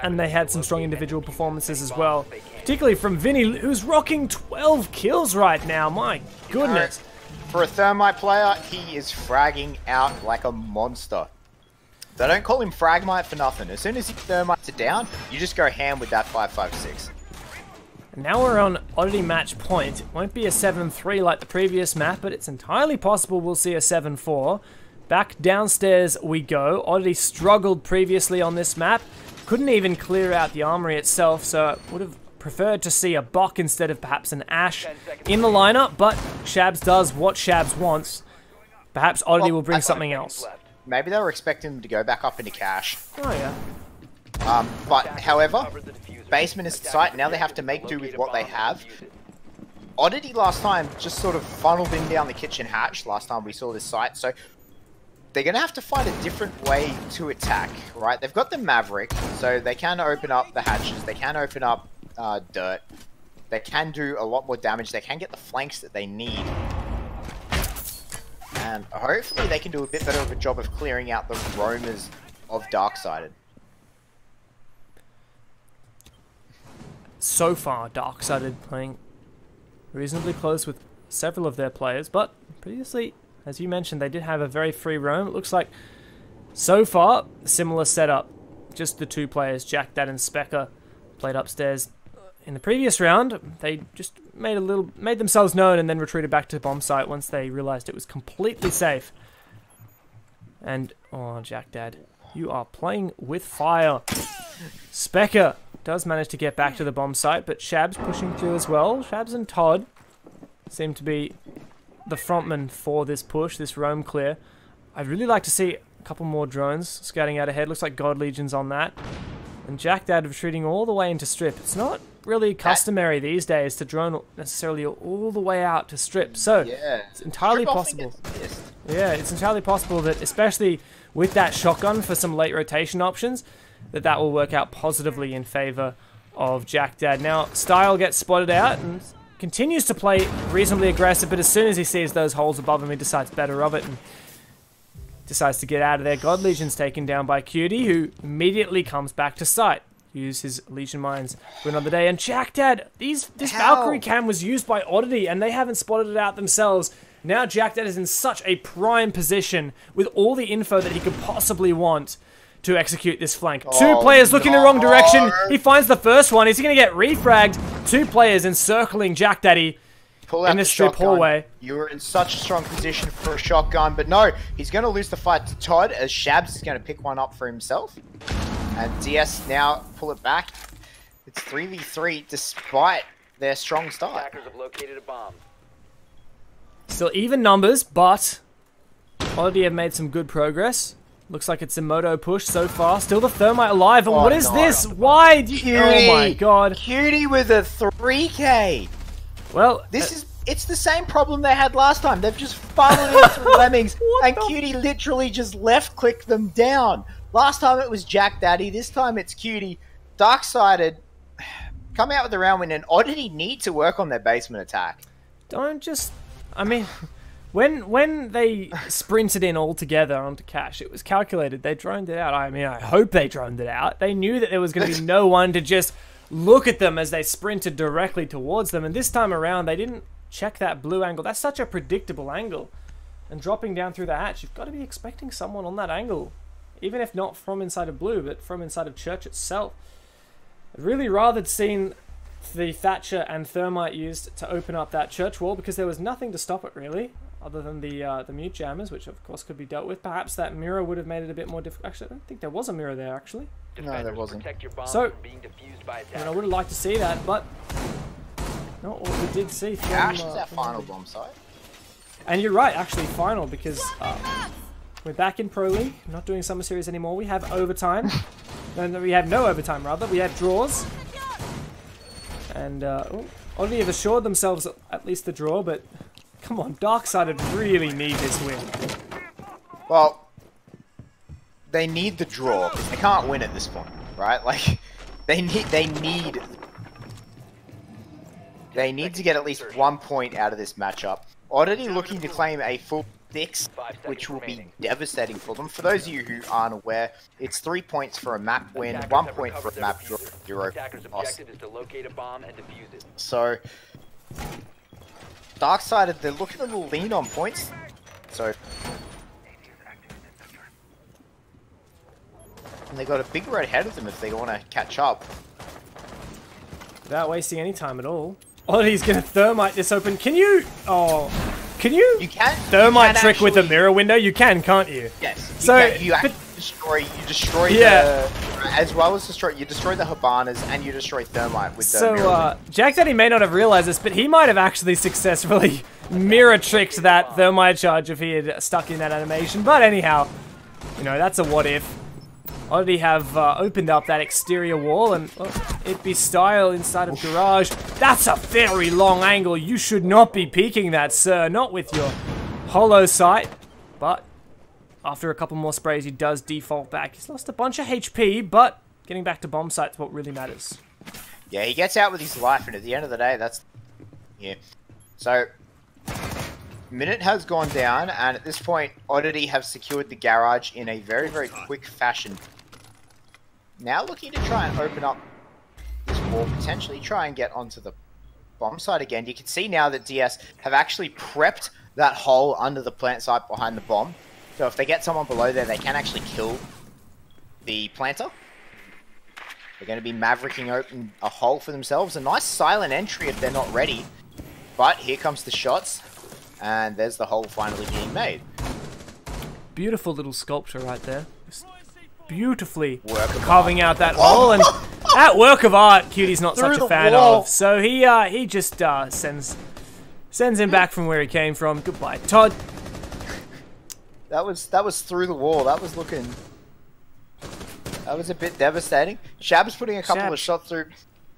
and they had some strong individual performances as well. Particularly from Vinny, who's rocking 12 kills right now. My goodness. For a Thermite player, he is fragging out like a monster. They don't call him Fragmite for nothing. As soon as his Thermites are down, you just go ham with that 5.56. Now we're on Oddity match point. It won't be a 7-3 like the previous map, but it's entirely possible we'll see a 7-4. Back downstairs we go. Oddity struggled previously on this map. Couldn't even clear out the armory itself, so would have preferred to see a Bok instead of perhaps an Ash in the lineup, but Shabs does what Shabs wants. Perhaps Oddity will bring something else. Maybe they were expecting them to go back up into cash. Oh, yeah. But, however, basement is the site. Now they have to make do with what they have. Oddity last time just sort of funneled in down the kitchen hatch last time we saw this site, so they're going to have to find a different way to attack, right? They've got the Maverick, so they can open up the hatches, they can open up dirt, they can do a lot more damage, they can get the flanks that they need. And hopefully they can do a bit better of a job of clearing out the roamers of Darksided. So far, Darksided playing reasonably close with several of their players, but previously, as you mentioned, they did have a very free roam. It looks like, so far, similar setup. Just the two players, Jack Dad and Specker, played upstairs. In the previous round, they just made themselves known and then retreated back to bomb site once they realized it was completely safe. And, oh, Jack Dad, you are playing with fire. Specker does manage to get back to the bomb site, but Shabs pushing through as well. Shabs and Todd seem to be the frontmen for this push, this roam clear. I'd really like to see a couple more drones scouting out ahead. Looks like God Legion's on that. And Jack Dad retreating all the way into strip. It's not really customary these days to drone necessarily all the way out to strip. So Yeah. it's entirely possible. Yeah, it's entirely possible that, especially with that shotgun for some late rotation options, that will work out positively in favor of Jack Dad. Now, Style gets spotted out and continues to play reasonably aggressive, but as soon as he sees those holes above him, he decides better of it and decides to get out of there. God Legion's taken down by Cutie, who immediately comes back to site. Use his Legion Mines for another day. And Jack Dad, this Valkyrie cam was used by Oddity, and they haven't spotted it out themselves. Now Jack Dad is in such a prime position with all the info that he could possibly want to execute this flank. Two players looking the wrong direction. He finds the first one. Is he going to get refragged? Two players encircling Jack Daddy in the strip hallway. You were in such a strong position for a shotgun, but no, he's going to lose the fight to Todd as Shabs is going to pick one up for himself. And DS now pull it back. It's 3v3 despite their strong start. Attackers have located a bomb. Still even numbers, but Oddity have made some good progress. Looks like it's a moto push so far. Still the Thermite alive. And what is this? Why do you... Oh my god. Cutie with a 3k. Well, it's the same problem they had last time. They've just funneled in through Lemmings, and Cutie literally just left-clicked them down. Last time it was Jack Daddy. This time it's Cutie. Dark-sided, come out with a round win, and Oddity need to work on their basement attack. Don't just... I mean, when they sprinted in all together onto Cash, it was calculated. They droned it out. I mean, I hope they droned it out. They knew that there was going to be no one to just look at them as they sprinted directly towards them. And this time around, they didn't check that blue angle. That's such a predictable angle. And dropping down through the hatch, you've got to be expecting someone on that angle. Even if not from inside of blue, but from inside of church itself. I'd really rather seen the Thatcher and Thermite used to open up that church wall, because there was nothing to stop it really, other than the mute jammers, which of course could be dealt with. Perhaps that mirror would have made it a bit more difficult. Actually, I don't think there was a mirror there, actually. No, there wasn't. So, I would have liked to see that, but not what we did see from... Cash is our final bomb site. And you're right, actually, final, because we're back in Pro League, not doing Summer Series anymore. We have overtime. No, we have no overtime, rather. We have draws. And, Oddity have assured themselves at least the draw, but come on, Darksided really need this win. Well, they need the draw, because they can't win at this point, right? Like, they need to get at least 1 point out of this matchup. Oddity looking to claim a full 6, which will be devastating for them. For those of you who aren't aware, it's 3 points for a map win, 1 point for a map draw, 0 loss. So, Darksided, they're looking a little lean on points. So, and they got a big road ahead of them if they want to catch up. Without wasting any time at all. Oddity's going to Thermite this open. Can you... Oh... Can you... You can. Thermite trick with a mirror window? You can, can't you? Yes. So... You actually destroy the... As well as you destroy the Habanas and you destroy Thermite with the mirror window. Jack Daddy may not have realized this, but he might have actually successfully mirror tricked that Thermite charge if he had stuck in that animation. But anyhow, you know, that's a what if. Oddity have opened up that exterior wall, and it be Style inside of garage. That's a very long angle. You should not be peeking that, sir. Not with your hollow sight. But after a couple more sprays, he does default back. He's lost a bunch of HP, but getting back to bomb site's what really matters. Yeah, he gets out with his life, and at the end of the day, that's... Yeah. So, minute has gone down, and at this point, Oddity have secured the garage in a very, very quick fashion. Now looking to try and open up this wall, potentially try and get onto the bomb site again. You can see now that DS have actually prepped that hole under the plant site behind the bomb. So if they get someone below there, they can actually kill the planter. They're going to be mavericking open a hole for themselves. A nice silent entry if they're not ready. But here comes the shots. And there's the hole finally being made. Beautiful little sculpture right there. Just beautifully carving out that hole. And that work of art, Cutie's not such a fan of. So he just sends him back from where he came from. Goodbye, Todd. That was through the wall. That was a bit devastating. Shab's putting a couple of shots through,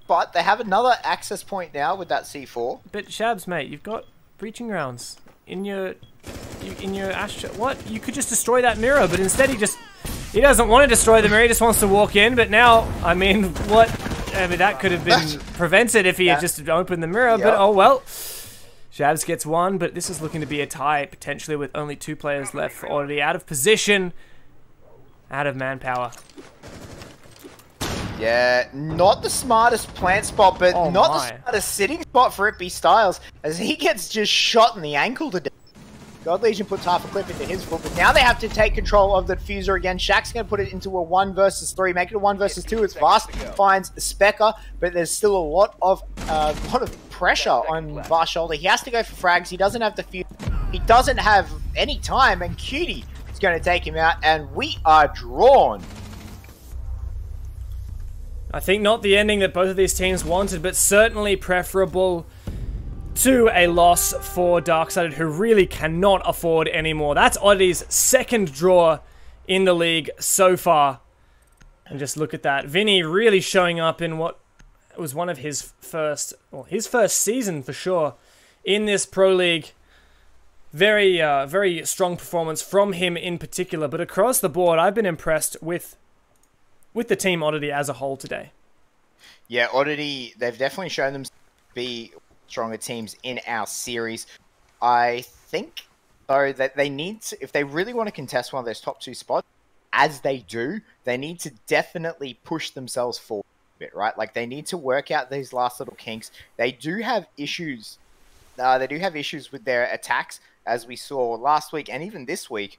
but they have another access point now with that C4. But Shabs, mate, you've got breaching rounds in your ash. What? You could just destroy that mirror, but instead he doesn't want to destroy the mirror. He just wants to walk in. But now, I mean, what? I mean, that could have been prevented if he had just opened the mirror. Yep. But oh well. Shabs gets one, but this is looking to be a tie, potentially with only 2 players left for Oddity. Out of position, out of manpower. Yeah, not the smartest plant spot, but not the smartest sitting spot for Ippy Styles, as he gets just shot in the ankle to death. God Legion puts half a clip into his foot, but now they have to take control of the diffuser again. Shaq's going to put it into a 1 versus 3, make it a 1 versus 2. It's Vast finds Specker, but there's still a lot of pressure on Vast's shoulder. He has to go for frags. He doesn't have the diffuser. He doesn't have any time, and Cutie is going to take him out, and we are drawn. I think not the ending that both of these teams wanted, but certainly preferable to a loss for Darksided, who really cannot afford anymore. That's Oddity's second draw in the league so far. And just look at that. Vinny really showing up in what was one of his first season for sure in this Pro League. Very, very strong performance from him in particular. But across the board, I've been impressed with the team Oddity as a whole today. Yeah, Oddity, they've definitely shown them to be stronger teams in our series. I think, though, that they need to, if they really want to contest one of those top 2 spots, as they do, they need to definitely push themselves forward a bit, right? Like, they need to work out these last little kinks. They do have issues. They do have issues with their attacks, as we saw last week and even this week.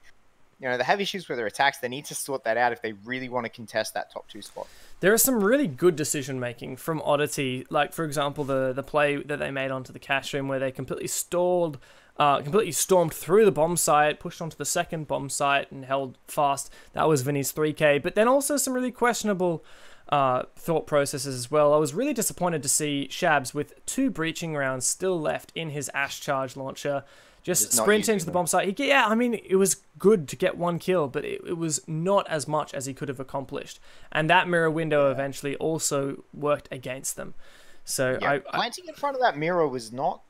You know, they have issues with their attacks. They need to sort that out if they really want to contest that top 2 spot. There is some really good decision-making from Oddity. Like, for example, the play that they made onto the cash room where they completely stormed through the bomb site, pushed onto the second bomb site, and held fast. That was Vinny's 3K. But then also some really questionable thought processes as well. I was really disappointed to see Shabs with 2 breaching rounds still left in his Ash Charge launcher. Just sprint into the bomb site. Yeah, I mean, it was good to get 1 kill, but it was not as much as he could have accomplished. And that mirror window eventually also worked against them. So planting in front of that mirror was not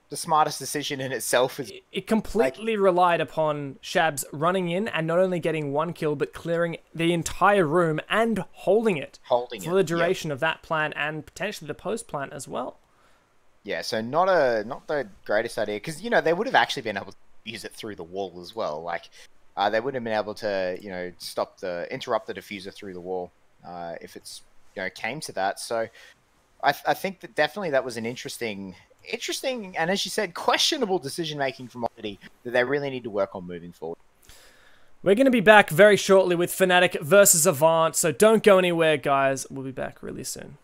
the smartest decision in itself. It completely relied upon Shabs running in and not only getting 1 kill, but clearing the entire room and holding it for the duration of that plant and potentially the post plant as well. Yeah, so not the greatest idea, because, you know, they would have actually been able to use it through the wall as well. Like, they would have been able to, you know, interrupt the diffuser through the wall if it's, you know, came to that. So I think that definitely that was an interesting, and as you said, questionable decision-making from Oddity that they really need to work on moving forward. We're going to be back very shortly with Fnatic versus Avant, so don't go anywhere, guys. We'll be back really soon.